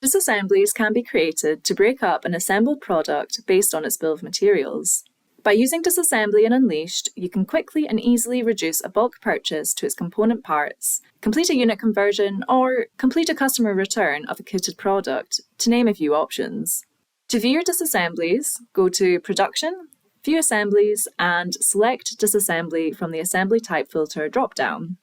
Disassemblies can be created to break up an assembled product based on its bill of materials. By using Disassembly and Unleashed, you can quickly and easily reduce a bulk purchase to its component parts, complete a unit conversion, or complete a customer return of a kitted product, to name a few options. To view your disassemblies, go to Production, View Assemblies, and select Disassembly from the Assembly Type Filter drop-down.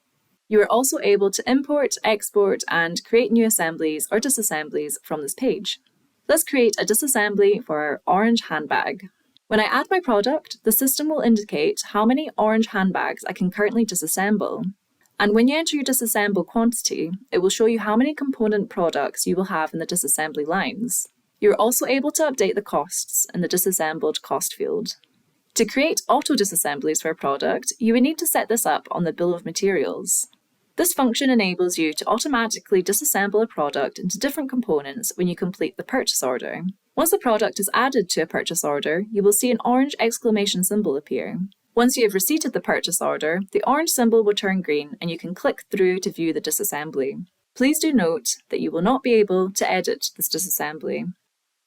You are also able to import, export, and create new assemblies or disassemblies from this page. Let's create a disassembly for our orange handbag. When I add my product, the system will indicate how many orange handbags I can currently disassemble. And when you enter your disassemble quantity, it will show you how many component products you will have in the disassembly lines. You're also able to update the costs in the disassembled cost field. To create auto disassemblies for a product, you would need to set this up on the bill of materials. This function enables you to automatically disassemble a product into different components when you complete the purchase order. Once the product is added to a purchase order, you will see an orange exclamation symbol appear. Once you have receipted the purchase order, the orange symbol will turn green and you can click through to view the disassembly. Please do note that you will not be able to edit this disassembly.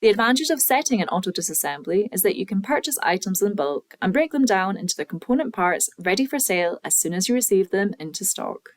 The advantage of setting an auto disassembly is that you can purchase items in bulk and break them down into their component parts ready for sale as soon as you receive them into stock.